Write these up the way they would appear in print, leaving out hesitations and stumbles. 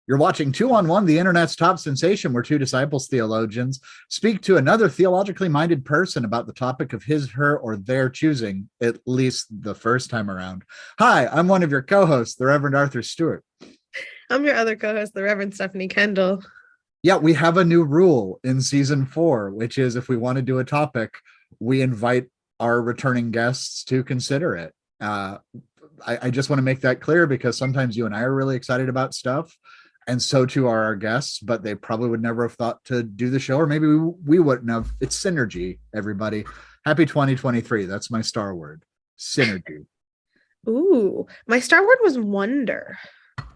You're watching Two on One, the internet's top sensation, where two disciples theologians speak to another theologically minded person about the topic of his, her, or their choosing, at least the first time around. Hi, I'm one of your co-hosts, the Reverend Arthur Stewart. I'm your other co-host, the Reverend Stephanie Kendall. Yeah, we have a new rule in season 4, which is if we want to do a topic, we invite our returning guests to consider it. I just want to make that clear because sometimes you and I are really excited about stuff, and so too are our guests, but they probably would never have thought to do the show, or maybe we wouldn't have. It's synergy, everybody. Happy 2023. That's my star word. Synergy. Ooh, my star word was wonder.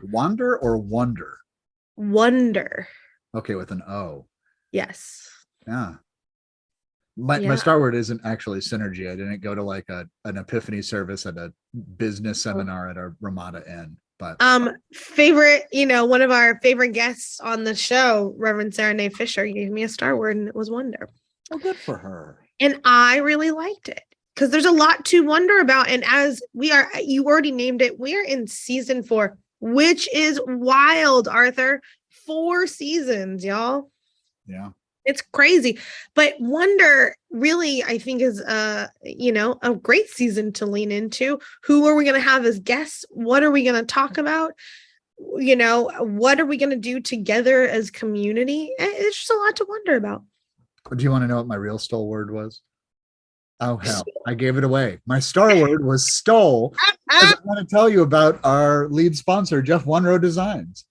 Wander or wonder? Wonder. Okay, with an O. Yes. Yeah. My star word isn't actually synergy. I didn't go to like an epiphany service at a business seminar at a Ramada Inn. But favorite, one of our favorite guests on the show, Reverend Sarah Fisher, gave me a star word, and it was wonder. Oh, good for her. And I really liked it because there's a lot to wonder about. And as you already named it, we are in season 4, which is wild, Arthur. 4 seasons, y'all. Yeah. It's crazy. But wonder really, I think, is a great season to lean into. Who are we going to have as guests? What are we going to talk about? What are we going to do together as community? It's just a lot to wonder about. Do you want to know what my real stole word was? Oh, hell. I gave it away. My star word was stole. I want to tell you about our lead sponsor, Jeff One-Row Designs.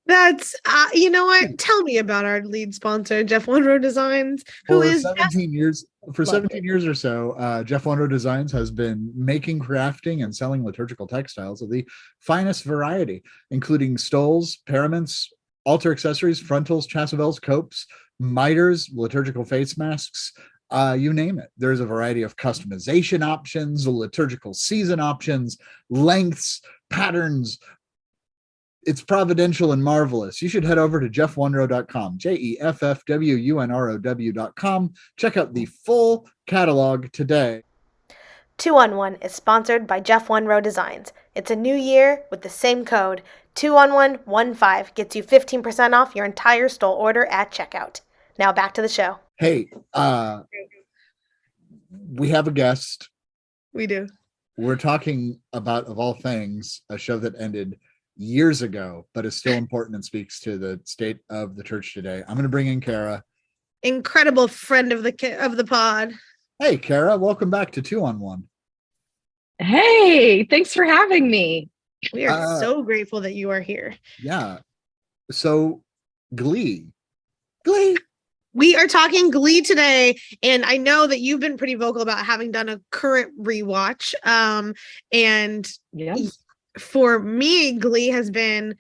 That's you know what? Tell me about our lead sponsor, Jeff One-Row Designs, who is 17 years. For 17 years or so, Jeff One-Row Designs has been making, crafting, and selling liturgical textiles of the finest variety, including stoles, paraments, altar accessories, frontals, chasubles, copes, miters, liturgical face masks. You name it. There's a variety of customization options, liturgical season options, lengths, patterns. It's providential and marvelous. You should head over to jeffwonrow.com, jeffwunrow.com. Check out the full catalog today. 2 on 1 is sponsored by Jeff One-Row Designs. It's a new year with the same code. 2on115 gets you 15% off your entire stole order at checkout. Now back to the show. Hey, we have a guest. We do. We're talking about, of all things, a show that ended years ago, but is still important and speaks to the state of the church today. I'm going to bring in Cara. Incredible friend of the pod. Hey, Cara, welcome back to 2 on 1. Hey, thanks for having me. We are so grateful that you are here. Yeah. So, Glee. We are talking Glee today, and I know that you've been pretty vocal about having done a current rewatch. And yes. For me, Glee has been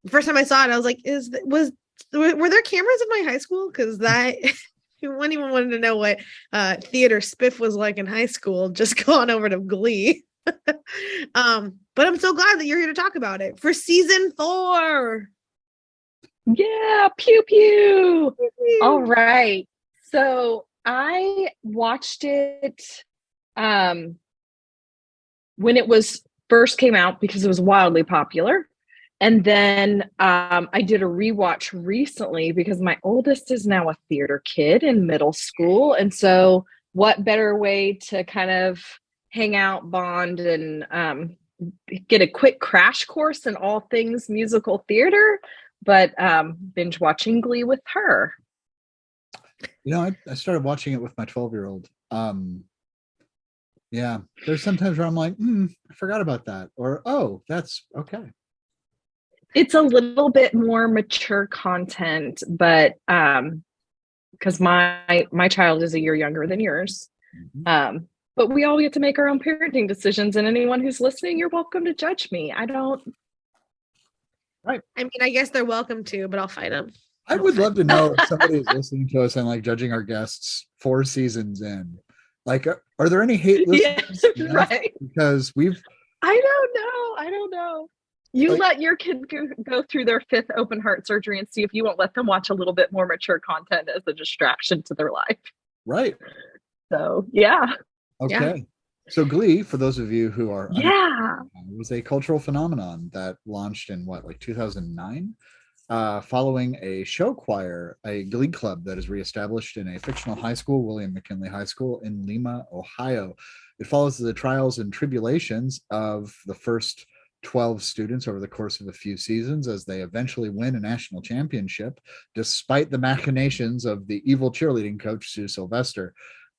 the first time I saw it. I was like, were there cameras in my high school? Because that one even wanted to know what theater spiff was like in high school. Just gone over to Glee. But I'm so glad that you're here to talk about it for season 4. Yeah, pew pew. All right. So I watched it when it was first came out because it was wildly popular. And then I did a rewatch recently because my oldest is now a theater kid in middle school. And so what better way to kind of hang out, bond, and get a quick crash course in all things musical theater, but binge watching Glee with her. I started watching it with my 12-year-old. Yeah, there's sometimes where I'm like, I forgot about that. Or, oh, that's okay. It's a little bit more mature content, but because my child is a year younger than yours. Mm-hmm. But we all get to make our own parenting decisions, and anyone who's listening, you're welcome to judge me. I don't. Right. I mean, I guess they're welcome to, but I'll fight them. I would love to know if somebody is listening to us and like judging our guests 4 seasons in. Like, are there any hate listeners? Yeah, right. Because I don't know. You let your kid go through their 5th open heart surgery and see if you won't let them watch a little bit more mature content as a distraction to their life. Right. So, yeah. Okay. Yeah. So Glee, for those of you who are It was a cultural phenomenon that launched in like 2009, following a show choir, a glee club that is reestablished in a fictional high school, William McKinley High School in Lima, Ohio. It follows the trials and tribulations of the first 12 students over the course of a few seasons as they eventually win a national championship, despite the machinations of the evil cheerleading coach, Sue Sylvester.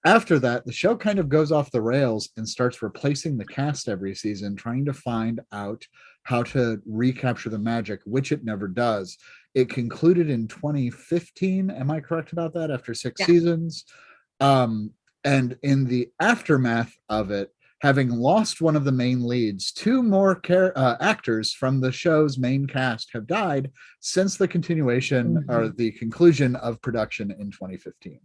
After that, the show kind of goes off the rails and starts replacing the cast every season, trying to find out how to recapture the magic, which it never does. It concluded in 2015. Am I correct about that? After 6 seasons. And in the aftermath of it, having lost one of the main leads, 2 more actors from the show's main cast have died since the continuation or the conclusion of production in 2015.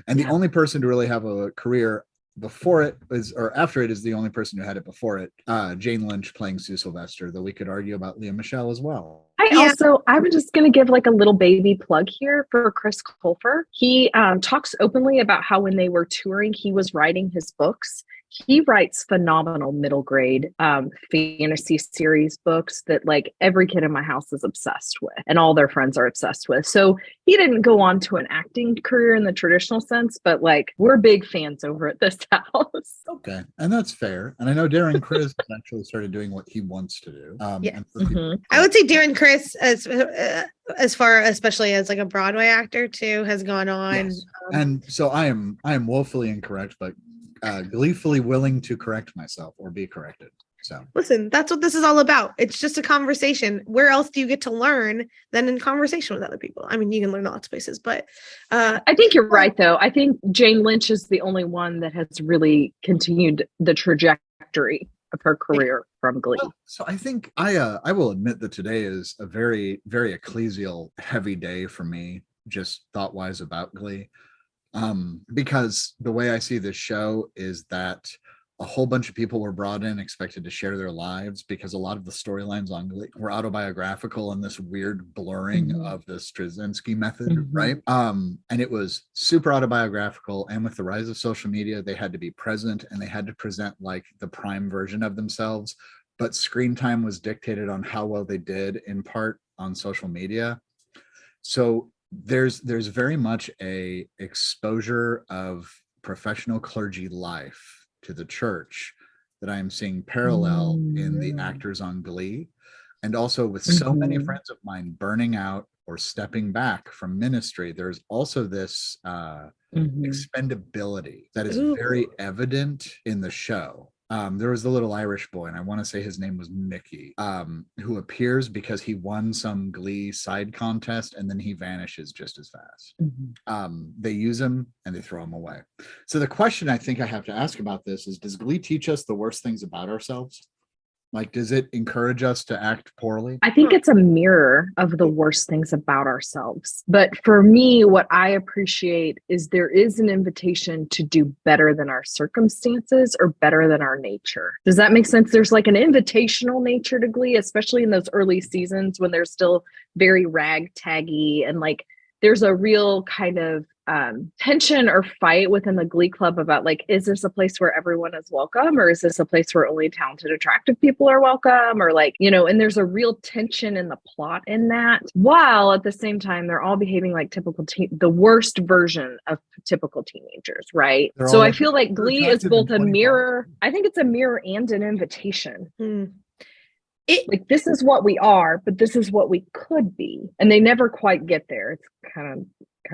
And the only person to really have a career before it is, or after it, is the only person who had it before it, Jane Lynch playing Sue Sylvester, though we could argue about Leah Michelle as well. I'm just going to give like a little baby plug here for Chris Colfer. He talks openly about how when they were touring, he was writing his books. He writes phenomenal middle grade fantasy series books that like every kid in my house is obsessed with and all their friends are obsessed with. So he didn't go on to an acting career in the traditional sense, but like we're big fans over at this house. Okay. And that's fair. And I know Darren Criss actually started doing what he wants to do. I would say Darren Criss, as far, especially as like a Broadway actor too, has gone on. Yes. And so I am woefully incorrect, but gleefully willing to correct myself or be corrected. So listen, that's what this is all about. It's just a conversation. Where else do you get to learn than in conversation with other people? I mean, you can learn lots of places, but I think you're right, though. I think Jane Lynch is the only one that has really continued the trajectory of her career from Glee. So I think I will admit that today is a very, very ecclesial heavy day for me, just thought-wise about Glee. Because the way I see this show is that a whole bunch of people were brought in expected to share their lives, because a lot of the storylines on Glee were autobiographical and this weird blurring of the Straczynski method, right? And it was super autobiographical. And with the rise of social media, they had to be present and they had to present like the prime version of themselves. But screen time was dictated on how well they did, in part on social media. So there's very much a exposure of professional clergy life to the church that I am seeing parallel in the actors on Glee, and also with so many friends of mine burning out or stepping back from ministry. There's also this expendability that is very evident in the show. There was the little Irish boy, and I want to say his name was Mickey, who appears because he won some Glee side contest and then he vanishes just as fast. They use him and they throw him away. So the question I think I have to ask about this is, does Glee teach us the worst things about ourselves? Like, does it encourage us to act poorly? I think it's a mirror of the worst things about ourselves. But for me, what I appreciate is there is an invitation to do better than our circumstances or better than our nature. Does that make sense? There's like an invitational nature to Glee, especially in those early seasons when they're still very ragtaggy, and like there's a real kind of tension or fight within the Glee Club about like, is this a place where everyone is welcome, or is this a place where only talented, attractive people are welcome, or like, you know, and there's a real tension in the plot in that, while at the same time they're all behaving like typical the worst version of typical teenagers, right? So I feel like Glee is both a mirror. I think it's a mirror and an invitation. Like, this is what we are, but this is what we could be, and they never quite get there. It's kind of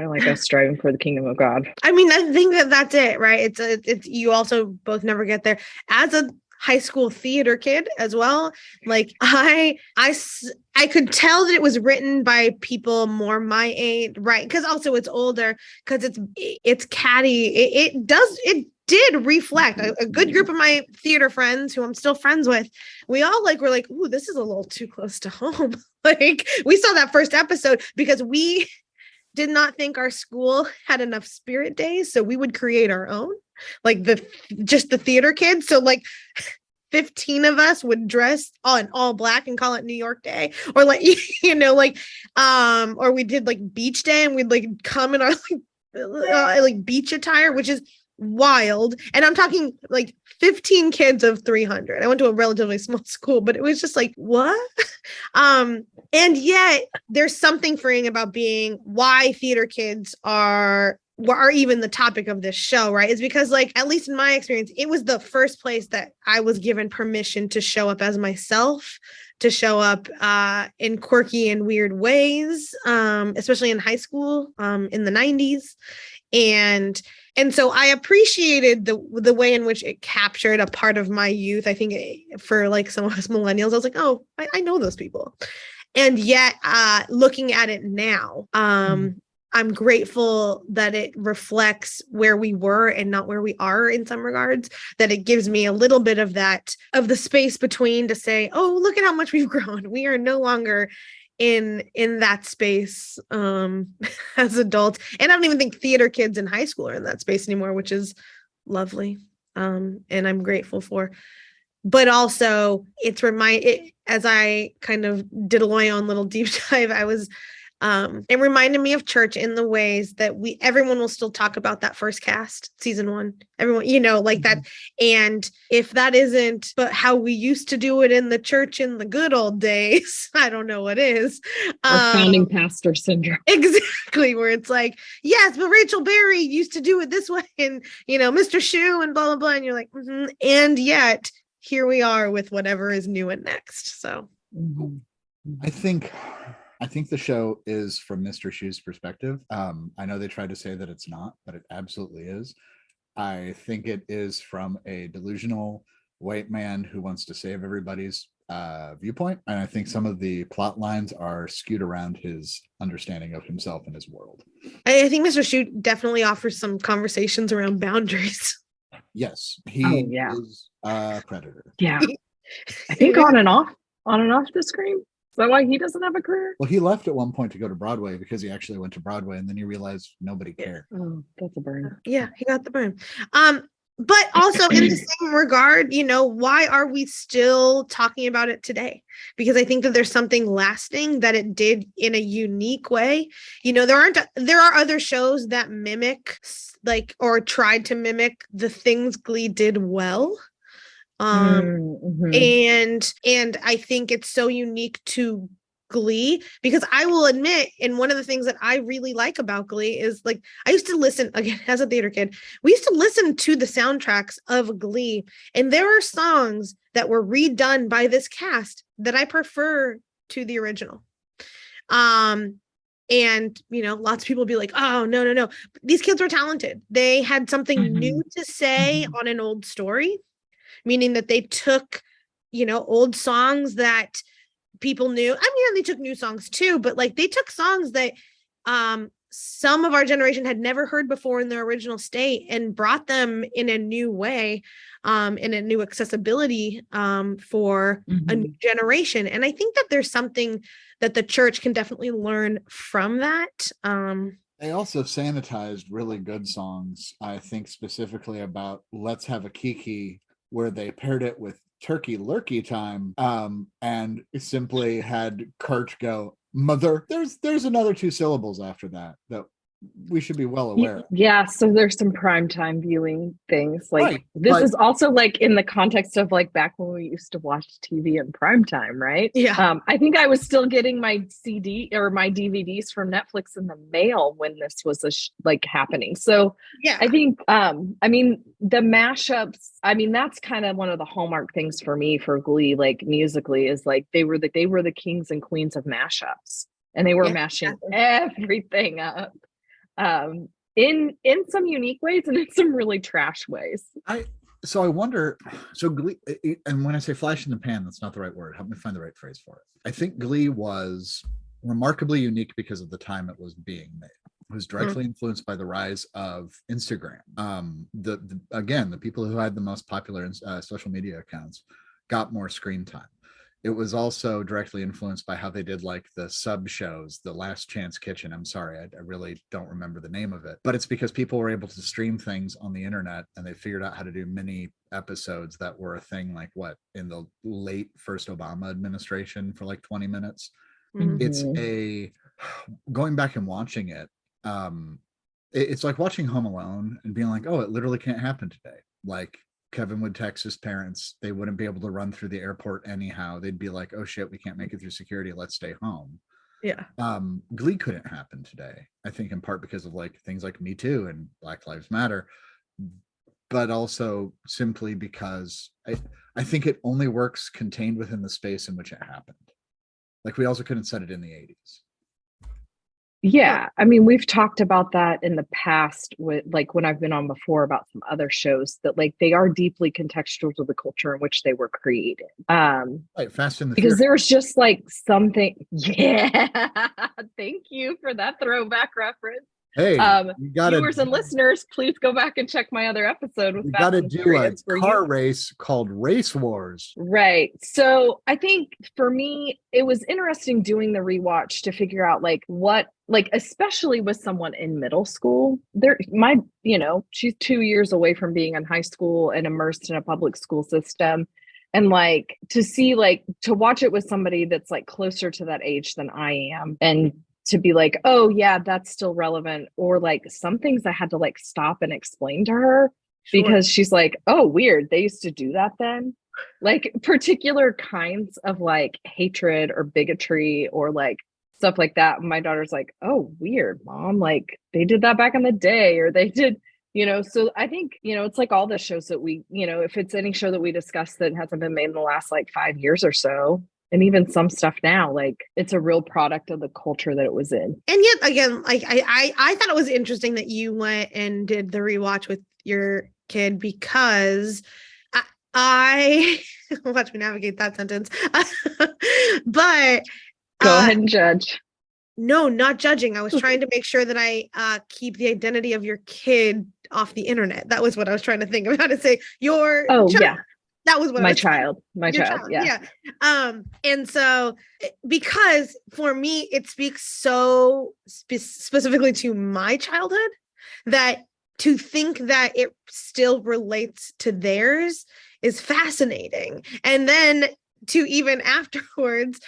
like us striving for the kingdom of God. I mean, I think that's it, right? It's you also both never get there. As a high school theater kid as well, like I could tell that it was written by people more my age, right? Because also it's older, because it's catty. It did reflect a good group of my theater friends who I'm still friends with. We all were like, ooh, this is a little too close to home. Like, we saw that first episode because we did not think our school had enough spirit days, so we would create our own, like just the theater kids. So like 15 of us would dress in all black and call it New York Day, or like, you know, like or we did like beach day and we'd like come in our like beach attire, which is wild. And I'm talking like 15 kids of 300. I went to a relatively small school, but it was just like, what? And yet there's something freeing about being why theater kids are even the topic of this show, right? Is because, like, at least in my experience, it was the first place that I was given permission to show up as myself, to show up in quirky and weird ways, especially in high school, in the 90s. And so I appreciated the way in which it captured a part of my youth. I think for like some of us millennials, I was like, oh, I know those people. And yet looking at it now, I'm grateful that it reflects where we were and not where we are in some regards, that it gives me a little bit of that, of the space between, to say, oh, look at how much we've grown. We are no longer in that space as adults. And I don't even think theater kids in high school are in that space anymore, which is lovely. And I'm grateful for. But also it's as I kind of did my own little deep dive, it reminded me of church in the ways that everyone will still talk about that first cast, season 1, everyone, like that. And if that isn't but how we used to do it in the church in the good old days, I don't know what is. Or founding pastor syndrome. Exactly. Where it's like, yes, but Rachel Berry used to do it this way, and, Mr. Shue and blah, blah, blah. And you're like, and yet here we are with whatever is new and next. So I think the show is from Mr. Shue's perspective. I know they tried to say that it's not, but it absolutely is. I think it is from a delusional white man who wants to save everybody's viewpoint. And I think some of the plot lines are skewed around his understanding of himself and his world. I think Mr. Shue definitely offers some conversations around boundaries. Yes, he is a predator. Yeah. I think on and off the screen. Is that why he doesn't have a career? Well, he left at one point to go to Broadway because he actually went to Broadway, and then he realized nobody cared. Oh, that's a burn. Yeah, he got the burn. But also in the same regard, why are we still talking about it today? Because I think that there's something lasting that it did in a unique way. There are other shows that mimic, like, or tried to mimic the things Glee did well. And I think it's so unique to Glee, because I will admit, and one of the things that I really like about Glee is, like, I used to listen, again, as a theater kid, we used to listen to the soundtracks of Glee, and there are songs that were redone by this cast that I prefer to the original. And lots of people be like, oh, no. These kids were talented. They had something new to say on an old story, meaning that they took, old songs that people knew. And they took new songs too, but like they took songs that some of our generation had never heard before in their original state and brought them in a new way, in a new accessibility for a new generation. And I think that there's something that the church can definitely learn from that. They also sanitized really good songs. I think specifically about Let's Have a Kiki, where they paired it with Turkey Lurkey Time, and simply had Kurt go, mother. There's another 2 syllables after that we should be well aware of. Yeah, so there's some primetime viewing things. Like, right, this is also like in the context of like back when we used to watch TV in primetime, right? Yeah. I think I was still getting my CD or my DVDs from Netflix in the mail when this was happening. So yeah, I think the mashups, that's kind of one of the hallmark things for me for Glee, like musically, is like they were the kings and queens of mashups, and they were mashing everything up. In some unique ways and in some really trash ways. I wonder, Glee, and when I say flash in the pan, that's not the right word. Help me find the right phrase for it. I think Glee was remarkably unique because of the time it was being made. It was directly influenced by the rise of Instagram. The people who had the most popular social media accounts got more screen time. It was also directly influenced by how they did like the sub shows, the Last Chance Kitchen. I'm sorry, I really don't remember the name of it, but it's because people were able to stream things on the internet, and they figured out how to do mini episodes that were a thing, like in the late first Obama administration for like 20 minutes. It's going back and watching it. it's like watching Home Alone and being like, oh, it literally can't happen today. Like Kevin would text his parents, they wouldn't be able to run through the airport anyhow. They'd be like, oh shit, we can't make it through security, let's stay home. Yeah. Glee couldn't happen today, I think, in part because of like things like Me Too and Black Lives Matter, but also simply because I think it only works contained within the space in which it happened. Like we also couldn't set it in the 80s. Yeah, I mean, we've talked about that in the past with like when I've been on before about some other shows that like they are deeply contextual to the culture in which they were created. Right, Fast and the Because Furious. there was just like something. Yeah, thank you for that throwback reference. Hey, you gotta, viewers and listeners, please go back and check my other episode with we Fast gotta and do Furious a car race called Race Wars. Right. So I think for me, it was interesting doing the rewatch to figure out like what, like, especially with someone in middle school, she's 2 years away from being in high school and immersed in a public school system. And like to see, like, to watch it with somebody that's like closer to that age than I am, and to be like, oh yeah, that's still relevant. Or like some things I had to like stop and explain to her. Sure. Because she's like, oh, weird, they used to do that then. Like particular kinds of like hatred or bigotry or like stuff like that. My daughter's like, oh, weird, mom, like they did that back in the day, or they did, so I think, it's like all the shows that we, if it's any show that we discuss that hasn't been made in the last like 5 years or so, and even some stuff now, like it's a real product of the culture that it was in. And yet again, like I thought it was interesting that you went and did the rewatch with your kid, because I watch me navigate that sentence. But go ahead and judge. No, not judging. I was trying to make sure that I keep the identity of your kid off the internet. That was what I was trying to think of how to say your child. Yeah. That was what my child. Yeah. And so, because for me, it speaks so specifically to my childhood, that to think that it still relates to theirs is fascinating. And then to even afterwards,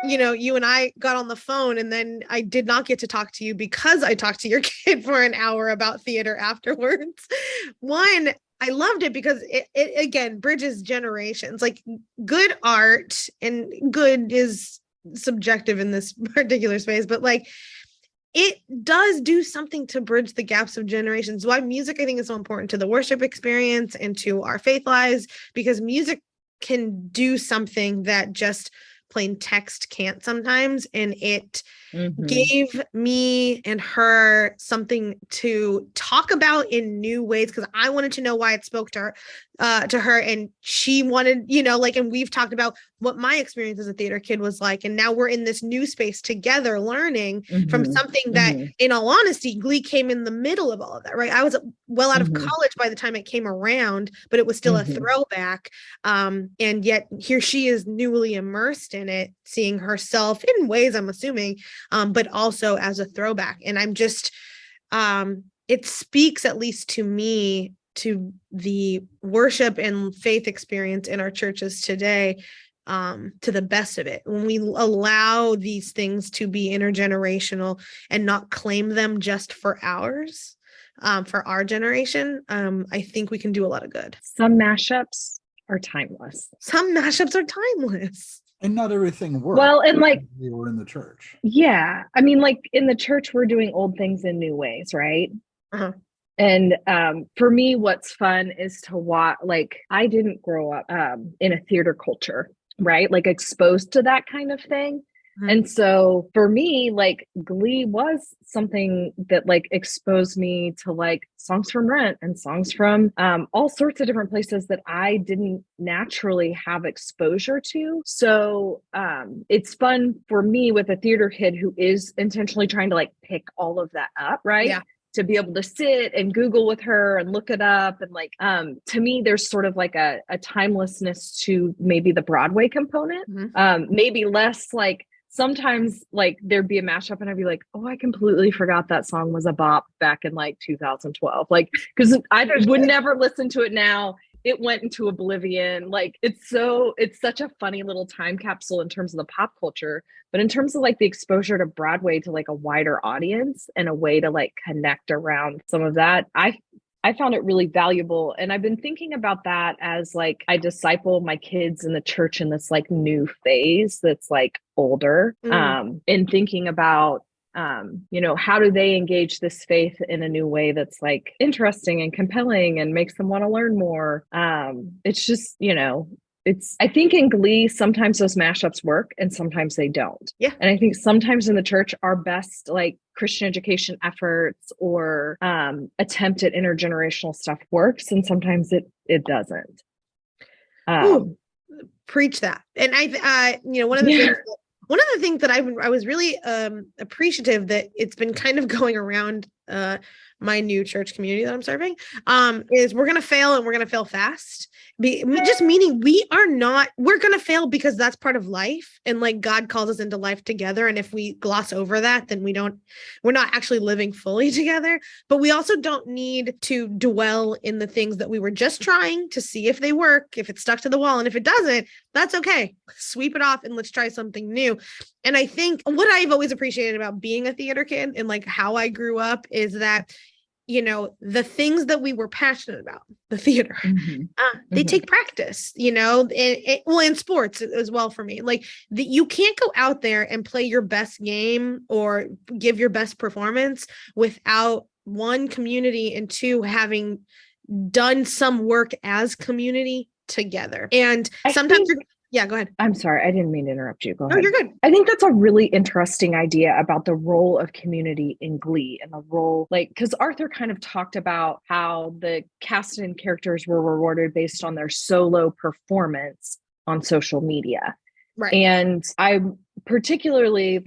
you and I got on the phone, and then I did not get to talk to you because I talked to your kid for an hour about theater afterwards. One, I loved it because it again bridges generations. Like, good art, and good is subjective in this particular space, but like it does do something to bridge the gaps of generations. Why music, I think, is so important to the worship experience and to our faith lives, because music can do something that just plain text can't sometimes. And it gave me and her something to talk about in new ways, because I wanted to know why it spoke to her, and she wanted, and we've talked about what my experience as a theater kid was like, and now we're in this new space together learning from something that, in all honesty, Glee came in the middle of all of that, right? I was well out of college by the time it came around, but it was still a throwback, and yet here she is newly immersed in it, seeing herself in ways, I'm assuming, but also as a throwback. And I'm just, it speaks, at least to me, to the worship and faith experience in our churches today, to the best of it. When we allow these things to be intergenerational and not claim them just for ours, for our generation, I think we can do a lot of good. Some mashups are timeless. And not everything works. Well, and like we were in the church. Yeah. I mean, like in the church, we're doing old things in new ways, right? And for me, what's fun is to watch, like, I didn't grow up in a theater culture, right? Like exposed to that kind of thing. And so for me, like Glee was something that like exposed me to like songs from Rent and songs from all sorts of different places that I didn't naturally have exposure to. So it's fun for me with a theater kid who is intentionally trying to like pick all of that up, right? Yeah. To be able to sit and Google with her and look it up. And like, to me, there's sort of like a timelessness to maybe the Broadway component, maybe less like, sometimes like there'd be a mashup and I'd be like, oh, I completely forgot that song was a bop back in like 2012. Like, because I would never listen to it now it went into oblivion. Like it's such a funny little time capsule in terms of the pop culture, but in terms of like the exposure to Broadway to like a wider audience and a way to like connect around some of that, I found it really valuable. And I've been thinking about that as like I disciple my kids in the church in this like new phase that's like older, and thinking about how do they engage this faith in a new way that's like interesting and compelling and makes them want to learn more. It's just, I think in Glee, sometimes those mashups work and sometimes they don't. Yeah. And I think sometimes in the church, our best like Christian education efforts or attempt at intergenerational stuff works, and sometimes it doesn't. Ooh, preach that. And one of the things that I was really appreciative that it's been kind of going around my new church community that I'm serving is we're going to fail and we're going to fail fast. Just meaning we're going to fail because that's part of life. And like God calls us into life together. And if we gloss over that, then we're not actually living fully together. But we also don't need to dwell in the things that we were just trying to see if they work, if it's stuck to the wall. And if it doesn't, that's okay. Sweep it off and let's try something new. And I think what I've always appreciated about being a theater kid and like how I grew up is that, the things that we were passionate about, the theater, they take practice, in sports as well for me. Like you can't go out there and play your best game or give your best performance without one, community, and two, having done some work as community together. And sometimes yeah, go ahead. I'm sorry. I didn't mean to interrupt you. Go ahead. No, you're good. I think that's a really interesting idea about the role of community in Glee and the role, because Arthur kind of talked about how the cast and characters were rewarded based on their solo performance on social media. Right. And I particularly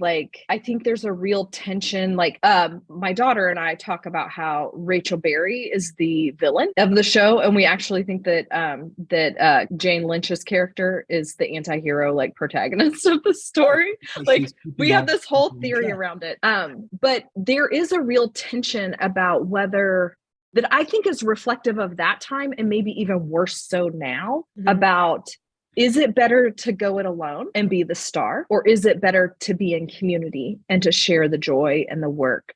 I think there's a real tension. My daughter and I talk about how Rachel Berry is the villain of the show. And we actually think that Jane Lynch's character is the anti-hero, protagonist of the story. We have this whole theory around it. But there is a real tension about whether that I think is reflective of that time and maybe even worse so now about, is it better to go it alone and be the star, or is it better to be in community and to share the joy and the work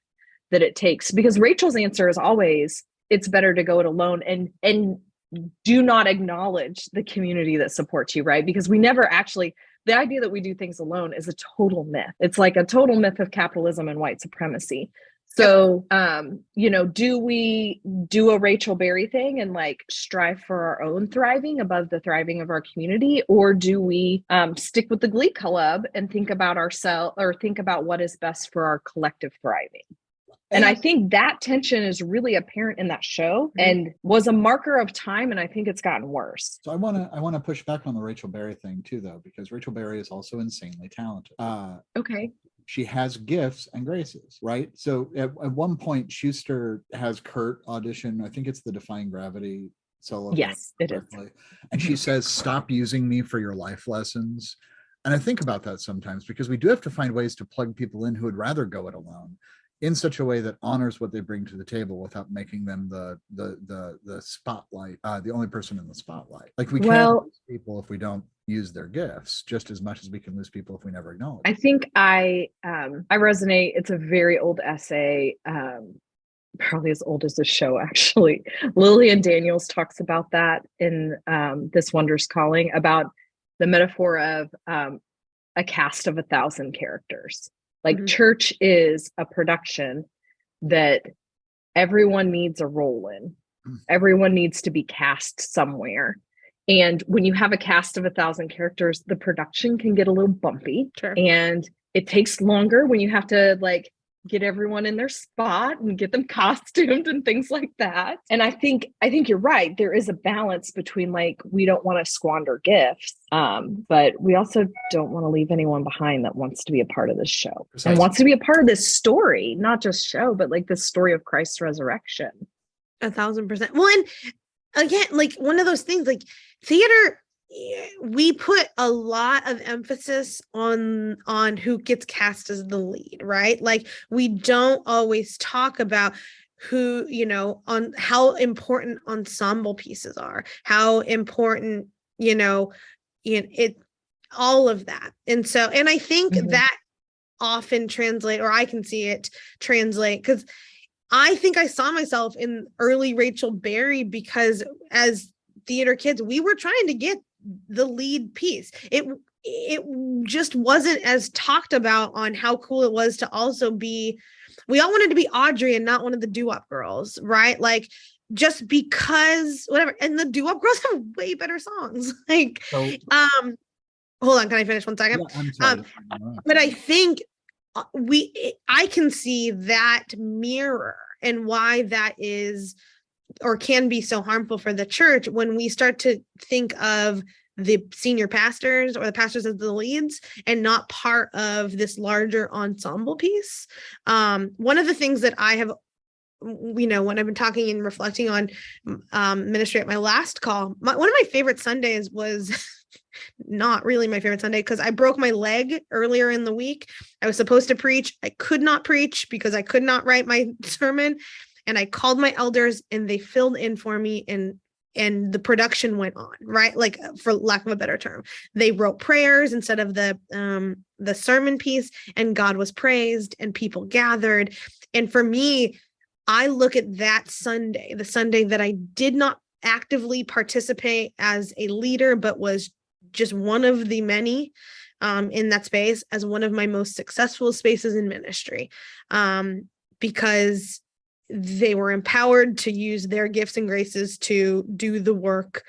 that it takes? Because Rachel's answer is always, it's better to go it alone and do not acknowledge the community that supports you, right? Because we never actually, the idea that we do things alone is a total myth. It's like a total myth of capitalism and white supremacy. So, do we do a Rachel Berry thing and strive for our own thriving above the thriving of our community? Or do we stick with the Glee Club and think about ourselves, or think about what is best for our collective thriving? And I think that tension is really apparent in that show and was a marker of time. And I think it's gotten worse. So I want to push back on the Rachel Berry thing too, though, because Rachel Berry is also insanely talented. Okay. She has gifts and graces, right? So at one point, Schuster has Kurt audition. I think it's the Defying Gravity solo. Yes, it is. And she says, "Stop using me for your life lessons." And I think about that sometimes, because we do have to find ways to plug people in who would rather go it alone in such a way that honors what they bring to the table without making them the spotlight, the only person in the spotlight. We can't lose people if we don't use their gifts, just as much as we can lose people if we never acknowledge. I think I resonate. It's a very old essay, probably as old as the show, actually. Lillian Daniels talks about that in This Wondrous Calling, about the metaphor of a cast of 1,000 characters. Church is a production that everyone needs a role in. Everyone needs to be cast somewhere. And when you have a cast of 1,000 characters, the production can get a little bumpy. Sure. And it takes longer when you have to get everyone in their spot and get them costumed and things like that. And I think you're right. There is a balance between we don't want to squander gifts, but we also don't want to leave anyone behind that wants to be a part of this show. Precisely. And wants to be a part of this story, not just show, but the story of Christ's resurrection. 1,000%. Well, and again, one of those things, theater, we put a lot of emphasis on who gets cast as the lead, right? We don't always talk about who, on how important ensemble pieces are, how important, it, all of that. And so, and I think that often translate, or I can see it translate, because I think I saw myself in early Rachel Berry, because as theater kids, we were trying to get the lead piece. It just wasn't as talked about on how cool it was to also be, we all wanted to be Audrey and not one of the doo-wop girls, right? Like, just because whatever. And the doo-wop girls have way better songs. Like, hold on, can I finish 1 second? Yeah, I'm sorry. But I think I can see that mirror and why that is, or can be, so harmful for the church when we start to think of the senior pastors or the pastors as the leads and not part of this larger ensemble piece. One of the things that I have, when I've been talking and reflecting on ministry at my last call, one of my favorite Sundays was not really my favorite Sunday, because I broke my leg earlier in the week. I was supposed to preach. I could not preach because I could not write my sermon. And I called my elders and they filled in for me, and the production went on, right? Like, for lack of a better term, they wrote prayers instead of the sermon piece, and God was praised and people gathered. And for me, I look at that Sunday, the Sunday that I did not actively participate as a leader, but was just one of the many in that space, as one of my most successful spaces in ministry, because they were empowered to use their gifts and graces to do the work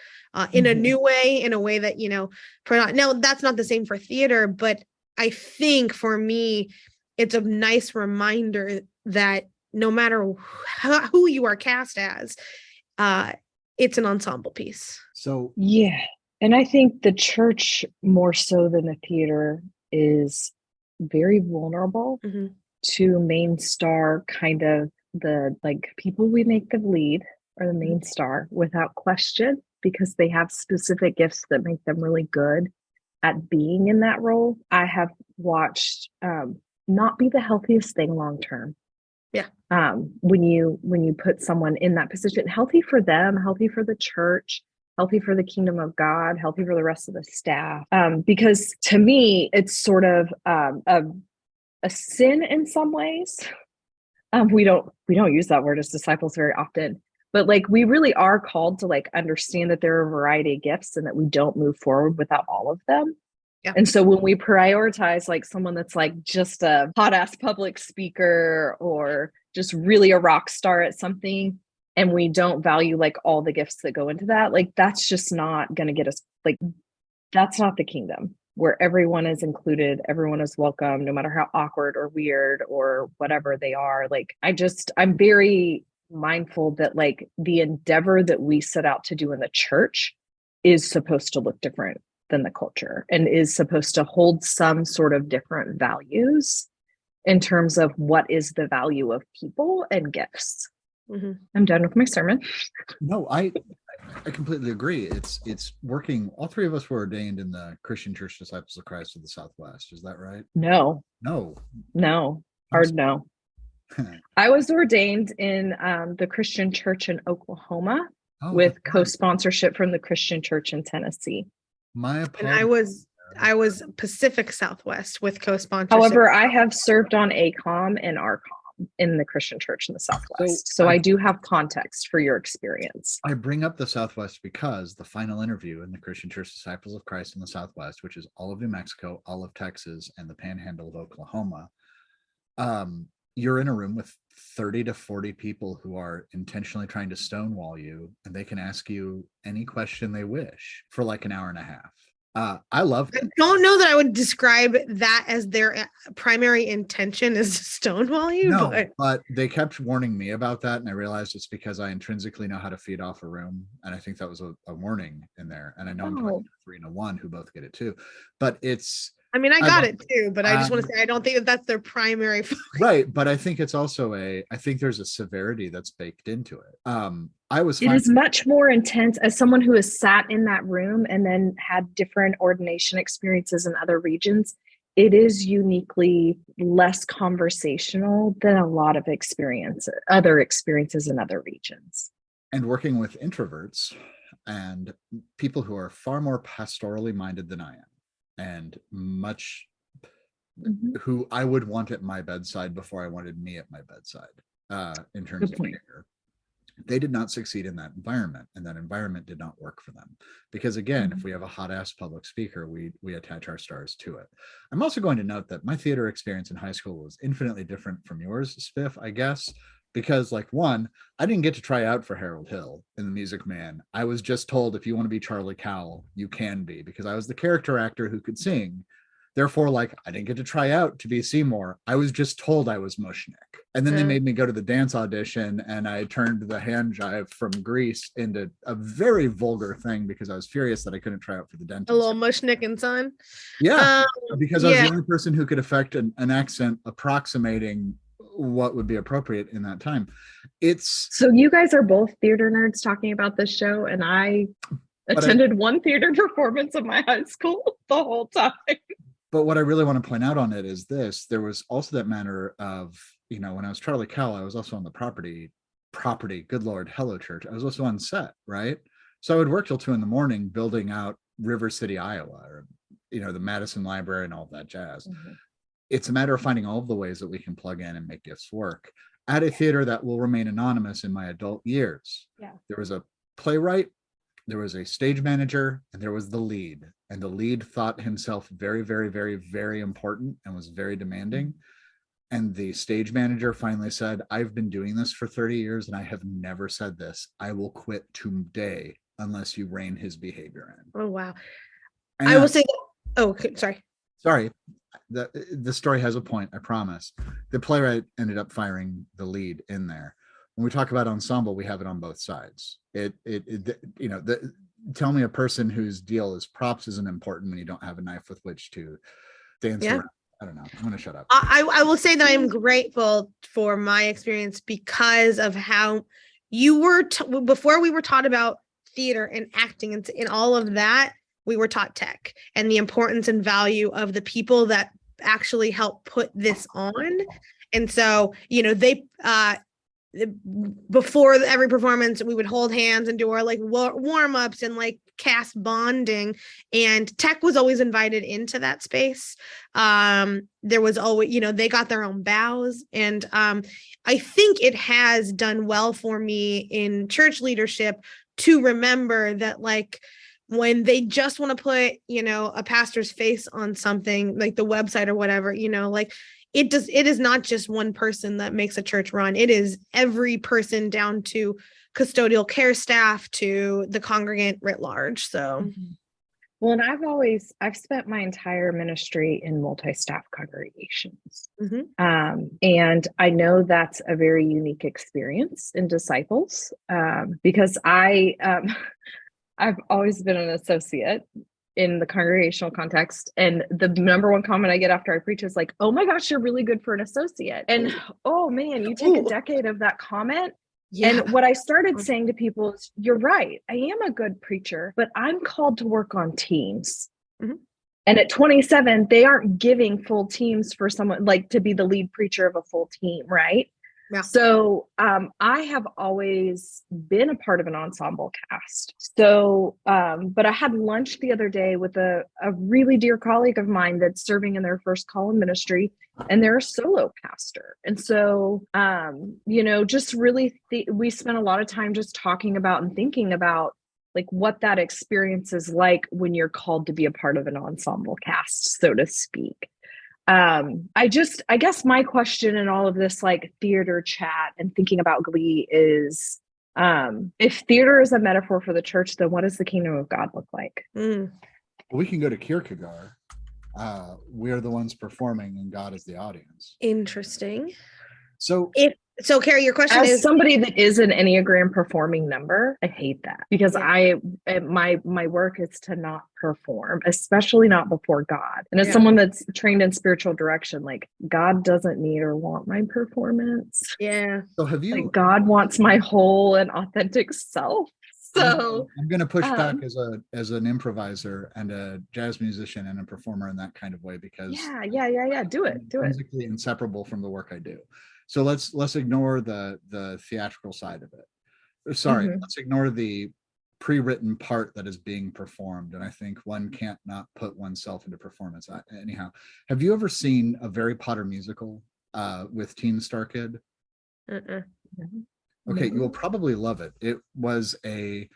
in a new way, in a way that, now that's not the same for theater, but I think for me, it's a nice reminder that no matter who you are cast as, it's an ensemble piece. So, yeah. And I think the church, more so than the theater, is very vulnerable to main star, kind of the, like, people we make the lead or the main star without question, because they have specific gifts that make them really good at being in that role. I have watched not be the healthiest thing long term. Yeah. When you put someone in that position, healthy for them, healthy for the church, healthy for the kingdom of God, healthy for the rest of the staff. Because to me, it's sort of a sin in some ways. We don't use that word as disciples very often, but like, we really are called to like understand that there are a variety of gifts and that we don't move forward without all of them. Yeah. And so when we prioritize like someone that's like just a hot ass public speaker or just really a rock star at something, and we don't value like all the gifts that go into that, like, that's just not going to get us, like, that's not the kingdom where everyone is included, everyone is welcome, no matter how awkward or weird or whatever they are. Like, I'm very mindful that like the endeavor that we set out to do in the church is supposed to look different than the culture and is supposed to hold some sort of different values in terms of what is the value of people and gifts. I'm done with my sermon. No, I completely agree. It's working. All three of us were ordained in the Christian Church Disciples of Christ of the Southwest. Is that right? No. Hard no. I was ordained in the Christian church in Oklahoma with co-sponsorship from the Christian church in Tennessee. And I was Pacific Southwest with co-sponsorship. However, I have served on ACOM and RCOM in the Christian church in the Southwest. So I do have context for your experience. I bring up the Southwest because the final interview in the Christian Church Disciples of Christ in the Southwest, which is all of New Mexico, all of Texas, and the panhandle of Oklahoma, you're in a room with 30 to 40 people who are intentionally trying to stonewall you, and they can ask you any question they wish for like an hour and a half. I love it. I don't know that I would describe that as their primary intention is to stonewall you. No, but they kept warning me about that, and I realized it's because I intrinsically know how to feed off a room, and I think that was a warning in there. And I know I'm talking to 3 and a 1 who both get it too, but it's. I mean, I got it too, but I just want to say I don't think that's their primary focus. Right, but I think it's also I think there's a severity that's baked into it. It is much more intense as someone who has sat in that room and then had different ordination experiences in other regions. it is uniquely less conversational than a lot of other experiences in other regions. And working with introverts and people who are far more pastorally minded than I am, and much who I would want at my bedside before I wanted me at my bedside, in terms of care. They did not succeed in that environment, and that environment did not work for them. Because again, if we have a hot ass public speaker, we attach our stars to it. I'm also going to note that my theater experience in high school was infinitely different from yours, Spiff, I guess, because like one, I didn't get to try out for Harold Hill in The Music Man. I was just told, if you want to be Charlie Cowell, you can be, because I was the character actor who could sing. Therefore, like, I didn't get to try out to be Seymour. I was just told I was Mushnick. And then they made me go to the dance audition, and I turned the hand jive from Grease into a very vulgar thing because I was furious that I couldn't try out for the dentist. A little Mushnick and Son. Yeah, because I was the only person who could affect an accent approximating what would be appropriate in that time. So you guys are both theater nerds talking about this show, and I attended one theater performance of my high school the whole time. But what I really want to point out on it is this: there was also that matter of, when I was Charlie Cowell, I was also on the property, good Lord, hello church. I was also on set, right? So I would work till 2 a.m. building out River City, Iowa, or, the Madison Library and all that jazz. It's a matter of finding all of the ways that we can plug in and make gifts work at a theater that will remain anonymous in my adult years. There was a playwright, there was a stage manager, and there was the lead. And the lead thought himself very, very, very, very important and was very demanding. And the stage manager finally said, I've been doing this for 30 years and I have never said this. I will quit today unless you rein his behavior in. Oh, wow. And I will say, sorry. The story has a point, I promise. The playwright ended up firing the lead in there. When we talk about ensemble, we have it on both sides. Tell me a person whose deal is props isn't important when you don't have a knife with which to dance around. I don't know. I'm going to shut up. I will say that I'm grateful for my experience because of how you were, before we were taught about theater and acting and all of that, we were taught tech and the importance and value of the people that actually help put this on. And so, before every performance, we would hold hands and do our like warm-ups and like cast bonding, and tech was always invited into that space. There was always, they got their own bows, and I think it has done well for me in church leadership to remember that, like, when they just want to put, a pastor's face on something like the website or whatever, it is not just one person that makes a church run. It is every person down to custodial care staff to the congregant writ large. So, well, and I've spent my entire ministry in multi-staff congregations. And I know that's a very unique experience in disciples, because I've always been an associate in the congregational context. And the number one comment I get after I preach is like, oh my gosh, you're really good for an associate. And oh man, you take a decade of that comment. And what I started saying to people is, you're right. I am a good preacher, but I'm called to work on teams. And at 27, they aren't giving full teams for someone like to be the lead preacher of a full team. Right. Yeah. So I have always been a part of an ensemble cast. So, but I had lunch the other day with a really dear colleague of mine that's serving in their first call in ministry, and they're a solo pastor. And so, just really, we spent a lot of time just talking about and thinking about like what that experience is like when you're called to be a part of an ensemble cast, so to speak. I guess my question in all of this like theater chat and thinking about Glee is, if theater is a metaphor for the church, then what does the kingdom of God look like? We can go to Kierkegaard. We are the ones performing and God is the audience. Interesting. So Carrie, your question is, somebody that is an Enneagram performing number, I hate that because my work is to not perform, especially not before God. And as someone that's trained in spiritual direction, like God doesn't need or want my performance. Yeah. So have you? Like God wants my whole and authentic self. So I'm going to push back as an improviser and a jazz musician and a performer in that kind of way, because yeah. Do it. Intrinsically inseparable from the work I do. So let's ignore the theatrical side of it. Sorry, let's ignore the pre-written part that is being performed, and I think one can't not put oneself into performance. Anyhow, have you ever seen a Harry Potter musical with Team Star Kid? Okay, you will probably love it. It was a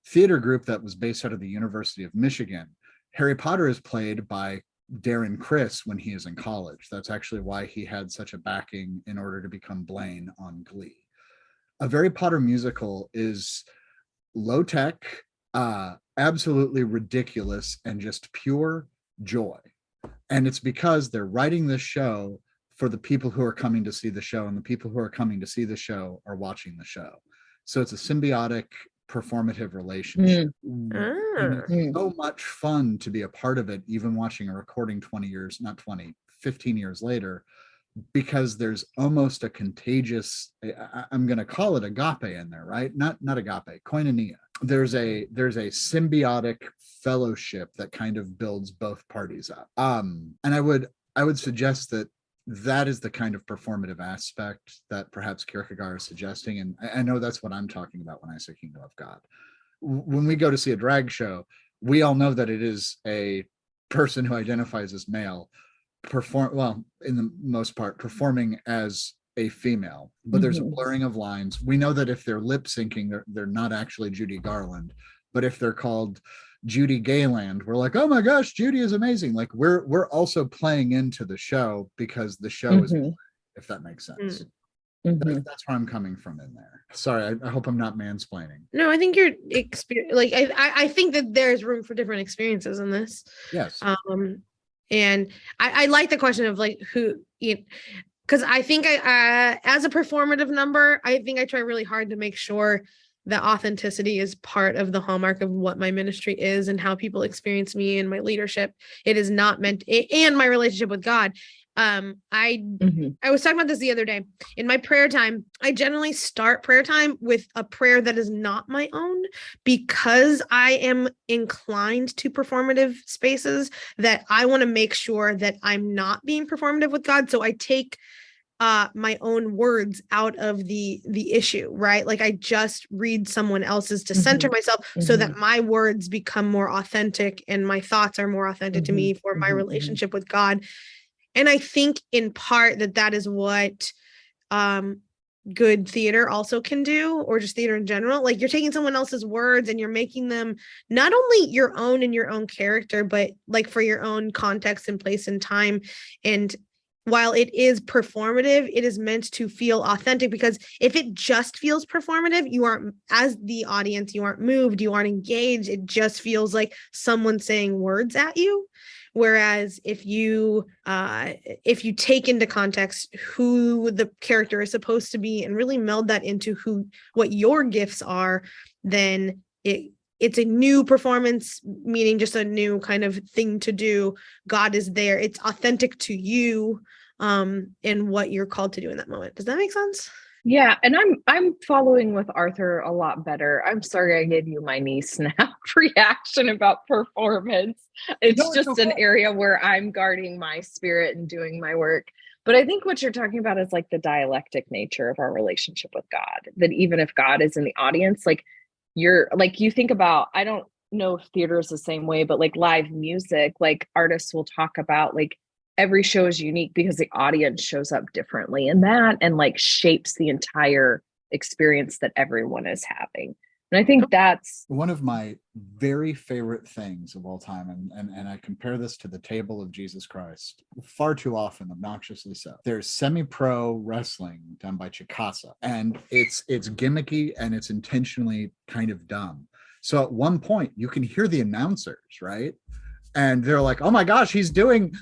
theater group that was based out of the University of Michigan. Harry Potter is played by Darren Criss when he is in college. That's actually why he had such a backing in order to become Blaine on Glee. A Harry Potter musical is low tech, absolutely ridiculous, and just pure joy. And it's because they're writing this show for the people who are coming to see the show, and the people who are coming to see the show are watching the show. So it's a symbiotic, performative relationship. And it's so much fun to be a part of it, even watching a recording 15 years later, because there's almost a contagious, I'm going to call it agape in there, right? Not agape, koinonia. There's a symbiotic fellowship that kind of builds both parties up. And I would suggest that is the kind of performative aspect that perhaps Kierkegaard is suggesting. And I know that's what I'm talking about when I say Kingdom of God. When we go to see a drag show, we all know that it is a person who identifies as male, in the most part, performing as a female, but there's a blurring of lines. We know that if they're lip syncing, they're not actually Judy Garland, but if they're called Judy Gayland, we're like, oh my gosh, Judy is amazing. Like we're also playing into the show because the show is, if that makes sense. That's where I'm coming from in there. Sorry, I hope I'm not mansplaining. No, I think your experience, like I think that there's room for different experiences in this. Yes. And I like the question of like who, because I think as a performative number, I think I try really hard to make sure that authenticity is part of the hallmark of what my ministry is and how people experience me and my leadership. It is not meant, and my relationship with God. I was talking about this the other day. In my prayer time, I generally start prayer time with a prayer that is not my own, because I am inclined to performative spaces, that I want to make sure that I'm not being performative with God. So I take my own words out of the issue, right? Like I just read someone else's to center myself so that my words become more authentic and my thoughts are more authentic to me for my relationship with God. And I think in part that is what good theater also can do, or just theater in general. Like you're taking someone else's words and you're making them not only your own and your own character, but like for your own context and place and time. And while it is performative, it is meant to feel authentic, because if it just feels performative, you aren't, as the audience, you aren't moved, you aren't engaged. It just feels like someone saying words at you. Whereas if you take into context who the character is supposed to be and really meld that into what your gifts are, then it's a new performance, meaning just a new kind of thing to do. God is there. It's authentic to you, and what you're called to do in that moment. Does that make sense? Yeah. And I'm following with Arthur a lot better. I'm sorry I gave you my knee snap reaction about performance. It's just an area where I'm guarding my spirit and doing my work. But I think what you're talking about is like the dialectic nature of our relationship with God, that even if God is in the audience, like you think about, I don't know if theater is the same way, but like live music, like artists will talk about like every show is unique because the audience shows up differently in that and like shapes the entire experience that everyone is having. And I think that's one of my very favorite things of all time. And I compare this to the table of Jesus Christ far too often, obnoxiously so. There's semi-pro wrestling done by Chikasa, and it's gimmicky and it's intentionally kind of dumb. So at one point you can hear the announcers, right? And they're like, oh my gosh, he's doing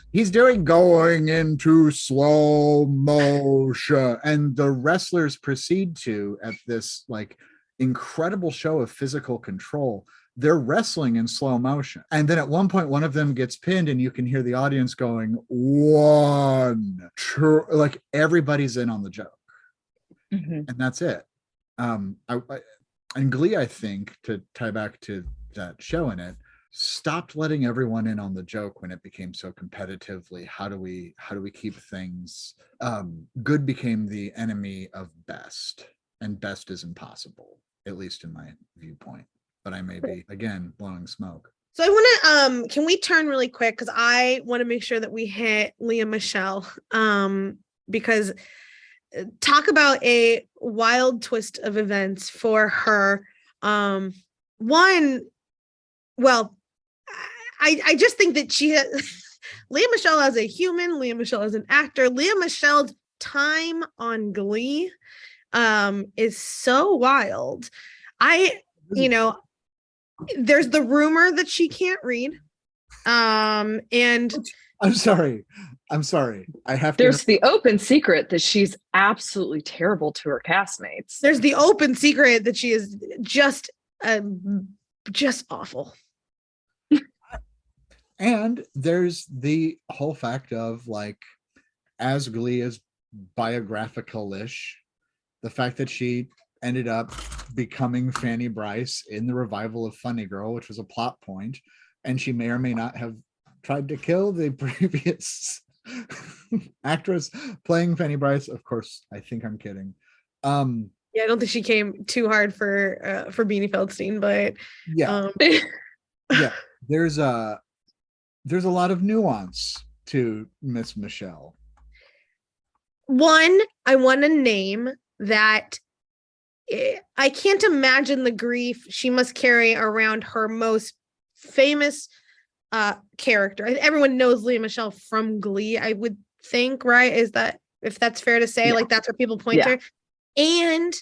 going into slow motion. And the wrestlers proceed to, at this like incredible show of physical control, they're wrestling in slow motion. And then at one point, one of them gets pinned and you can hear the audience going, like everybody's in on the joke. And that's it. And Glee, I think, to tie back to that show in it, stopped letting everyone in on the joke when it became so competitively. How do we keep things good became the enemy of best, and best is impossible, at least in my viewpoint. But I may be, again, blowing smoke. So I want to can we turn really quick, because I want to make sure that we hit Lea Michele, because talk about a wild twist of events for her. One, well, I just think that she Lea Michele as a human, Lea Michele as an actor, Lea Michele's time on Glee is so wild. There's the rumor that she can't read. And I'm sorry. I have to. There's the open secret that she's absolutely terrible to her castmates. There's the open secret that she is just awful. And there's the whole fact of, like, as Glee is biographical-ish, the fact that she ended up becoming Fanny Bryce in the revival of Funny Girl, which was a plot point, and she may or may not have tried to kill the previous actress playing Fanny Bryce. Of course, I think I'm kidding. Yeah, I don't think she came too hard for Beanie Feldstein, but yeah, there's a lot of nuance to Miss Michele. One, I want to name that I can't imagine the grief she must carry around her most famous character. Everyone knows Lea Michele from Glee, I would think, right? Is that, if that's fair to say? Yeah. Like, that's where people point to her. And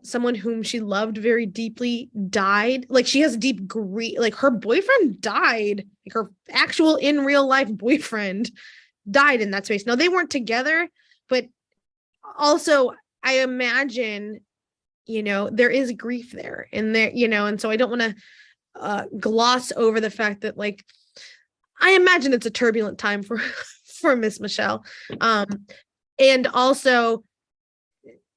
someone whom she loved very deeply died. Like, she has deep grief. Like, her boyfriend died. Like, her actual in real life boyfriend died in that space. Now, they weren't together, but also I imagine, there is grief there, and there, and so I don't want to gloss over the fact that, like, I imagine it's a turbulent time for Miss Michele. And also,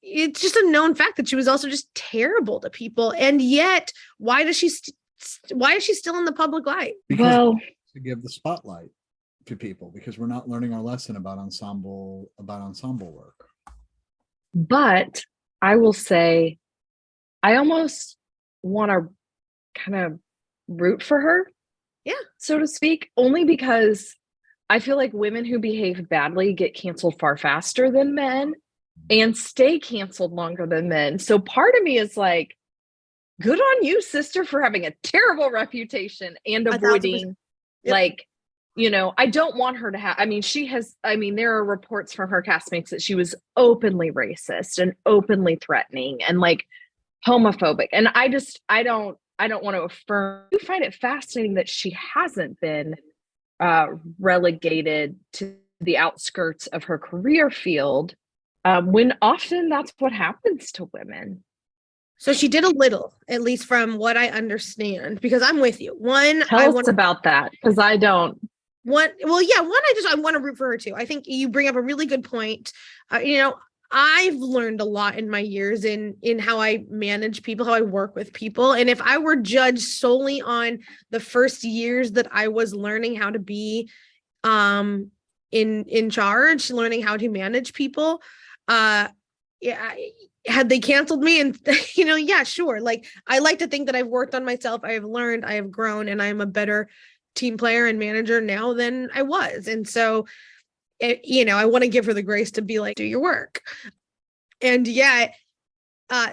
it's just a known fact that she was also just terrible to people. And yet, why is she still in the public light? Because to give the spotlight to people, because we're not learning our lesson about ensemble work. But I will say, I almost want to kind of root for her, so to speak, only because I feel like women who behave badly get canceled far faster than men and stay canceled longer than men. So part of me is like, good on you, sister, for having a terrible reputation and avoiding, I don't want her to have, there are reports from her castmates that she was openly racist and openly threatening and, like, homophobic. And I don't want to affirm. I find it fascinating that she hasn't been relegated to the outskirts of her career field, when often that's what happens to women. So she did a little, at least from what I understand, because I'm with you. Tell us about that, because I don't. I want to root for her too. I think you bring up a really good point. I've learned a lot in my years in how I manage people, how I work with people. And if I were judged solely on the first years that I was learning how to be in charge, learning how to manage people, had they canceled me and, sure. Like, I like to think that I've worked on myself. I have learned, I have grown, and I'm a better team player and manager now than I was. And so, I want to give her the grace to be like, do your work. And yet,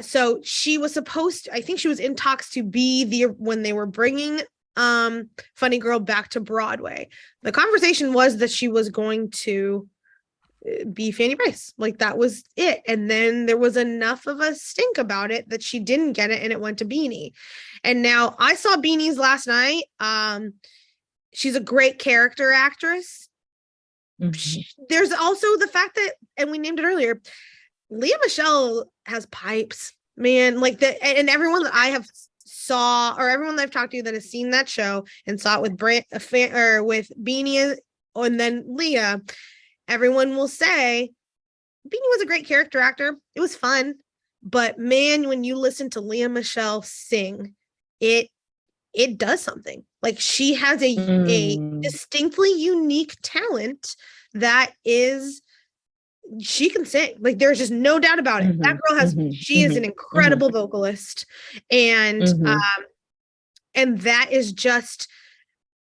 so she was supposed to, I think she was in talks to be when they were bringing Funny Girl back to Broadway. The conversation was that she was going to be Fanny Bryce. Like, that was it. And then there was enough of a stink about it that she didn't get it, and it went to Beanie. And now I saw Beanie's last night. She's a great character actress. Mm-hmm. There's also the fact that, and we named it earlier, Lea Michele has pipes, man. Like that, and everyone that I have saw, or everyone that I've talked to that has seen that show and saw it with with Beanie and then Lea, everyone will say Beanie was a great character actor. It was fun, But man, when you listen to Lea Michele sing, it does something. Like, she has a distinctly unique talent that is, she can sing. Like, there's just no doubt about it. That girl has, she is an incredible vocalist. And that is just,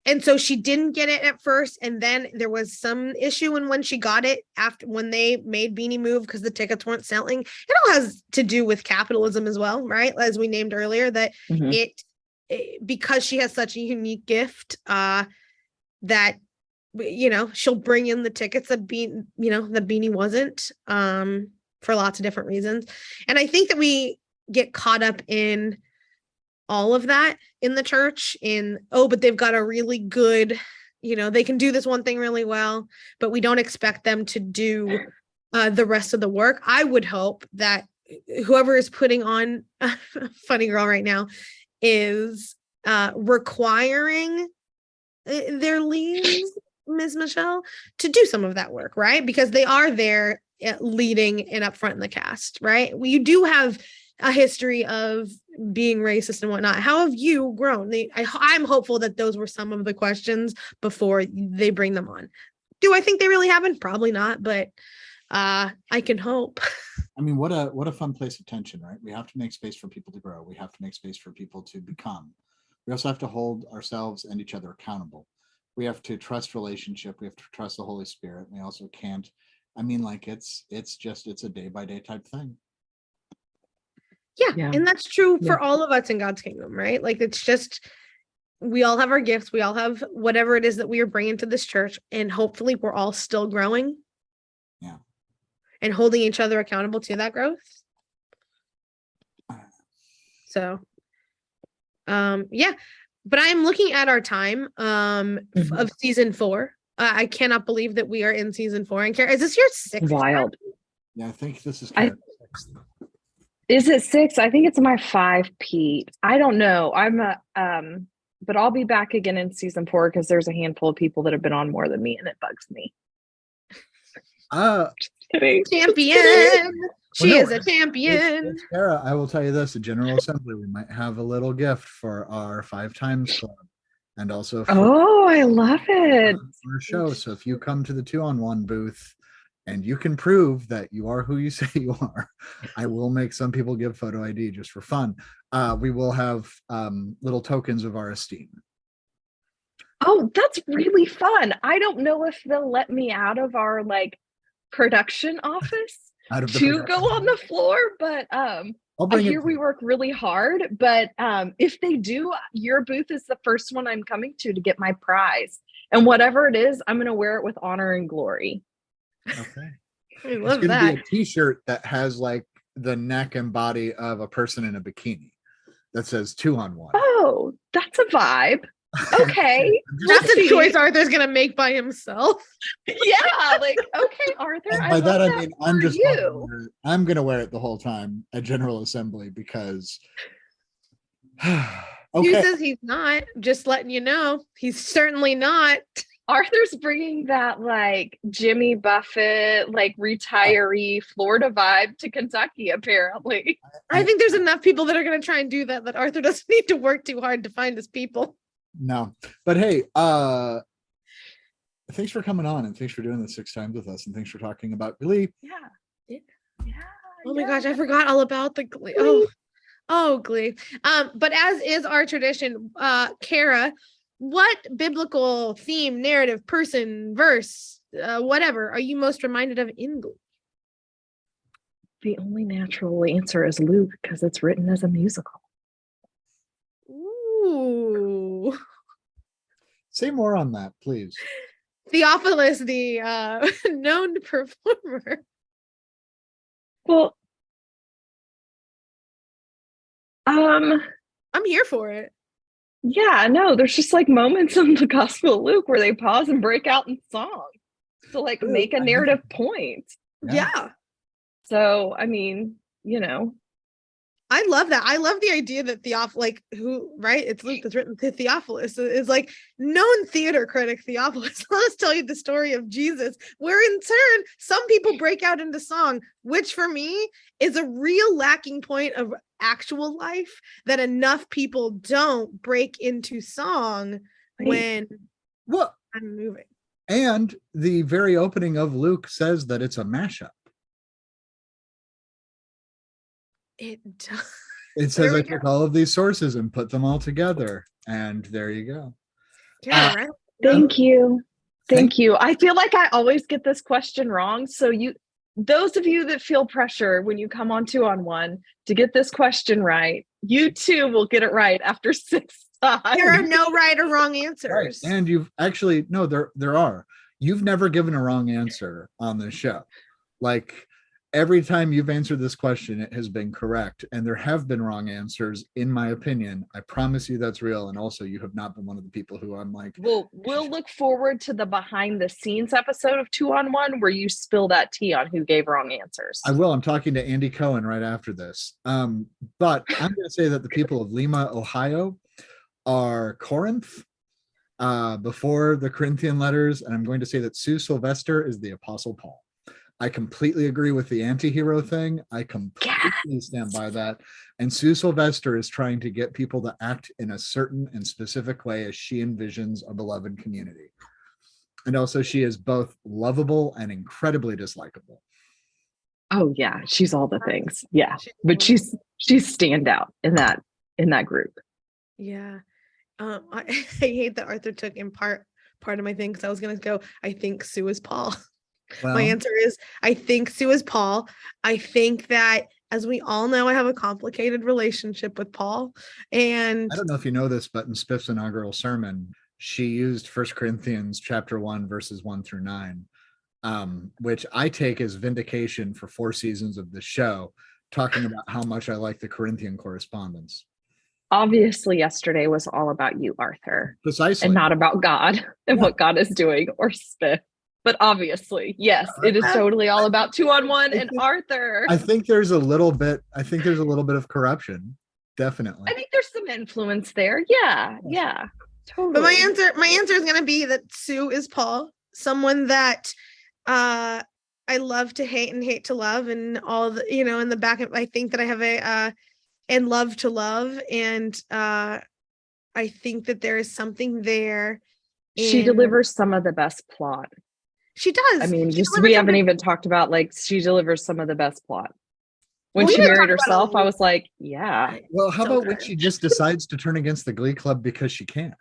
and so she didn't get it at first. And then there was some issue when she got it after, when they made Beanie move, because the tickets weren't selling. It all has to do with capitalism as well, right? As we named earlier, that it, because she has such a unique gift, that, you know, she'll bring in the tickets that Beanie wasn't, for lots of different reasons. And I think that we get caught up in all of that in the church, but they've got a really good, you know, they can do this one thing really well, but we don't expect them to do the rest of the work. I would hope that whoever is putting on Funny Girl right now is requiring their leads, Ms. Michelle, to do some of that work, right? Because they are there leading and up front in the cast, right? You do have a history of being racist and whatnot. How have you grown? I'm hopeful that those were some of the questions before they bring them on. Do I think they really haven't? Probably not, but I can hope. I mean, what a fun place of tension, right? We have to make space for people to grow. We have to make space for people to become. We also have to hold ourselves and each other accountable. We have to trust relationship. We have to trust the Holy Spirit. We also can't, I mean, like, it's a day-by-day type thing. Yeah. And that's true for all of us in God's kingdom, right? Like, it's just, we all have our gifts. We all have whatever it is that we are bringing to this church. And hopefully we're all still growing. Yeah. And holding each other accountable to that growth. So, yeah. But I am looking at our time of season 4. I cannot believe that we are in season 4. And Cara, is this your 6th? Wild. Yeah, I think this is Is it 6? I think it's my 5, Pete. I don't know. But I'll be back again in season 4 because there's a handful of people that have been on more than me, and it bugs me. Champion. She is a champion. Cara, I will tell you this: at General Assembly, we might have a little gift for our 5 times club, and also for I love it. Our show. So if you come to the 2-on-1 booth and you can prove that you are who you say you are, I will make some people give photo ID just for fun. We will have little tokens of our esteem. Oh, that's really fun. I don't know if they'll let me out of our production office to go on the floor, but I hear we work really hard. But if they do, your booth is the first one I'm coming to get my prize. And whatever it is, I'm going to wear it with honor and glory. Okay. I love it's that. Gonna be a t-shirt that has the neck and body of a person in a bikini that says 2-on-1. Oh, that's a vibe. Okay. That's a choice Arthur's gonna make by himself. Yeah, okay, Arthur. And by that I mean I'm gonna wear it the whole time at General Assembly because okay. Deuces, he's not. Just letting you know, he's certainly not. Arthur's bringing that Jimmy Buffett, retiree Florida vibe to Kentucky, apparently. I think there's enough people that are going to try and do that Arthur doesn't need to work too hard to find his people. No, but hey, thanks for coming on, and thanks for doing this 6 times with us, and thanks for talking about Glee. Yeah. Oh my gosh, I forgot all about the Glee. Oh, Glee. But as is our tradition, Cara, what biblical theme, narrative, person, verse, whatever, are you most reminded of in Glee? The only natural answer is Luke, because it's written as a musical. Ooh. Say more on that, please. Theophilus, the known performer. Well, I'm here for it. Yeah, no, there's just moments in the Gospel of Luke where they pause and break out in song to make a narrative point. Yeah. So, I mean, I love that. I love the idea that it's Luke that's written to Theophilus is like known theater critic Theophilus. Let us tell you the story of Jesus, where in turn some people break out into song, which for me is a real lacking point of actual life, that enough people don't break into song when I'm moving. And the very opening of Luke says that it's a mashup. It does. It says I took all of these sources and put them all together, and there you go. Yeah, right. Thank you. Thank you. I feel like I always get this question wrong. So those of you that feel pressure when you come on 2-on-1 to get this question right, you too will get it right after 6 times. There are no right or wrong answers. Right. And you've actually, no, there are. You've never given a wrong answer on this show. Like, every time you've answered this question, it has been correct. And there have been wrong answers, in my opinion. I promise you that's real. And also, you have not been one of the people who I'm like... We'll look forward to the behind the scenes episode of 2-on-1 where you spill that tea on who gave wrong answers. I will. I'm talking to Andy Cohen right after this. But I'm going to say that the people of Lima, Ohio are Corinth before the Corinthian letters. And I'm going to say that Sue Sylvester is the Apostle Paul. I completely agree with the anti-hero thing. I completely stand by that. And Sue Sylvester is trying to get people to act in a certain and specific way as she envisions a beloved community. And also, she is both lovable and incredibly dislikable. Oh yeah, she's all the things. Yeah, but she's standout in that group. Yeah, I hate that Arthur took in part of my thing, because I was gonna go, I think Sue is Paul. Well, my answer is I think Sue is Paul. I think that, as we all know, I have a complicated relationship with Paul. And I don't know if you know this, but in Spiff's inaugural sermon, she used 1 Corinthians chapter 1, verses 1 through 9, which I take as vindication for 4 seasons of the show, talking about how much I like the Corinthian correspondence. Obviously, yesterday was all about you, Arthur. Precisely. And not about God and what God is doing, or Spiff. But obviously, yes, it is totally all about 2-on-1 and Arthur. I think there's a little bit of corruption. Definitely. I think there's some influence there. Yeah. Totally. But my answer is going to be that Sue is Paul, someone that I love to hate and hate to love, and all the, in the back of, I think that I have and love to love. And I think that there is something there. She delivers some of the best plot. She does. I mean, we haven't even talked about, like, she delivers some of the best plot. When she married herself, I was like, yeah. Well, how about when she just decides to turn against the Glee Club because she can?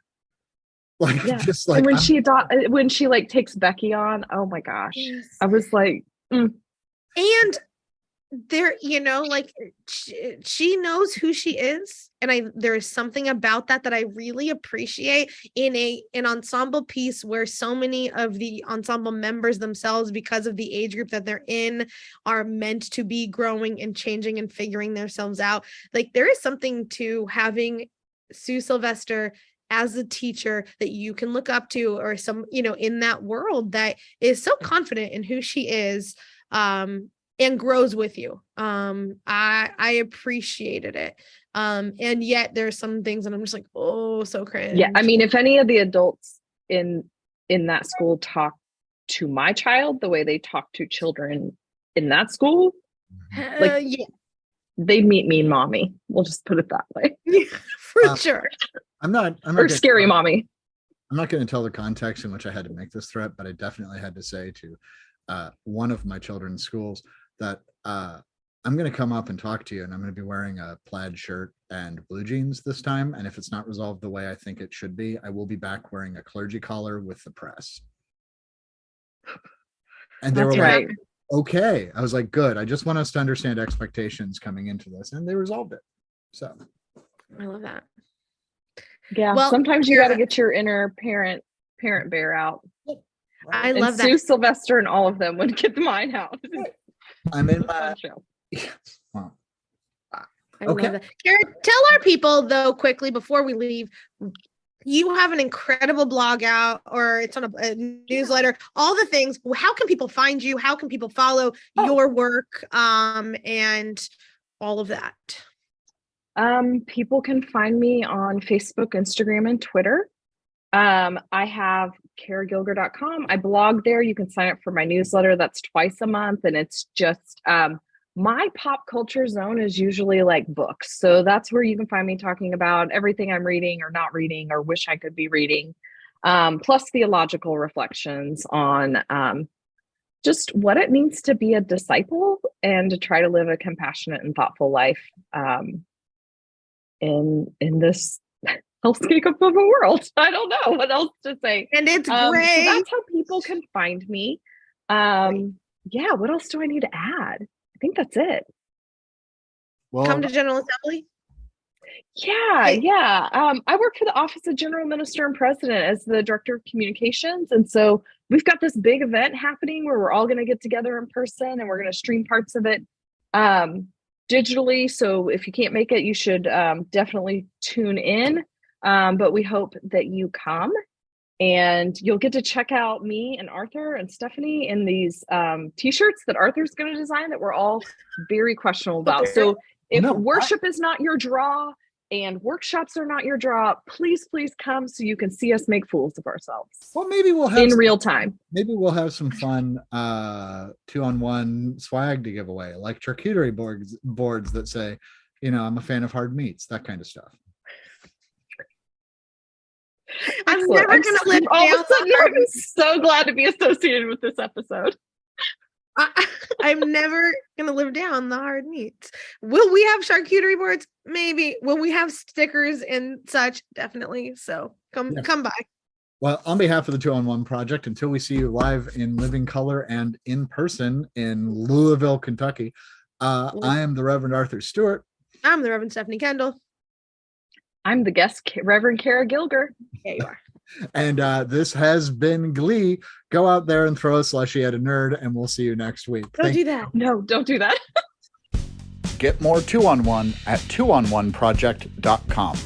Like, just like, and when she like takes Becky on, oh my gosh. Yes. I was like, And there, like, she knows who she is, and there is something about that I really appreciate in an ensemble piece where so many of the ensemble members themselves, because of the age group that they're in, are meant to be growing and changing and figuring themselves out. Like, there is something to having Sue Sylvester as a teacher that you can look up to, or some, in that world that is so confident in who she is, and grows with you. I appreciated it. And yet there's some things that I'm just like, oh, so cringe. Yeah. I mean, if any of the adults in that school talk to my child the way they talk to children in that school, they meet mean mommy. We'll just put it that way. For sure. I'm not or scary mommy. I'm not going to tell the context in which I had to make this threat, but I definitely had to say to one of my children's schools that I'm going to come up and talk to you, and I'm going to be wearing a plaid shirt and blue jeans this time. And if it's not resolved the way I think it should be, I will be back wearing a clergy collar with the press. And they were like, okay. I was like, good. I just want us to understand expectations coming into this. And they resolved it. So I love that. Yeah. Well, sometimes you got to get your inner parent bear out. I love that. Sue Sylvester and all of them would get mine out. I'm in my show. Yes. Wow. Okay. Cara, tell our people though quickly before we leave. You have an incredible blog out, or it's on a newsletter. All the things. How can people find you? How can people follow your work? And all of that. People can find me on Facebook, Instagram, and Twitter. I have caragilger.com. I blog there. You can sign up for my newsletter. That's twice a month. And it's just my pop culture zone is usually like books. So that's where you can find me talking about everything I'm reading or not reading or wish I could be reading. Plus theological reflections on just what it means to be a disciple and to try to live a compassionate and thoughtful life in this hellscape of a world. I don't know what else to say. And it's So great. that's how people can find me. Yeah, what else do I need to add? I think that's it. Well, Come to General Assembly. Yeah. I work for the Office of General Minister and President as the Director of Communications. And so we've got this big event happening where we're all going to get together in person and we're going to stream parts of it digitally. So if you can't make it, you should definitely tune in. But we hope that you come and you'll get to check out me and Arthur and Stephanie in these t-shirts that Arthur's going to design that we're all very questionable about. So if worship is not your draw and workshops are not your draw, please come so you can see us make fools of ourselves. Well, maybe we'll have in real time. Maybe we'll have some fun 2-on-1 swag to give away, like charcuterie boards that say, I'm a fan of hard meats, that kind of stuff. I'm never going to live all down of a sudden, the hard I'm so glad to be associated with this episode. I'm never going to live down the hard meats. Will we have charcuterie boards? Maybe. Will we have stickers and such? Definitely. So come by. Well, on behalf of the 2-on-1 project, until we see you live in living color and in person in Louisville, Kentucky, I am the Reverend Arthur Stewart. I'm the Reverend Stephanie Kendall. I'm the guest, Reverend Cara Gilger. There you are. And this has been Glee. Go out there and throw a slushy at a nerd, and we'll see you next week. Don't do that. No, don't do that. Get more 2-on-1 at 2on1project.com.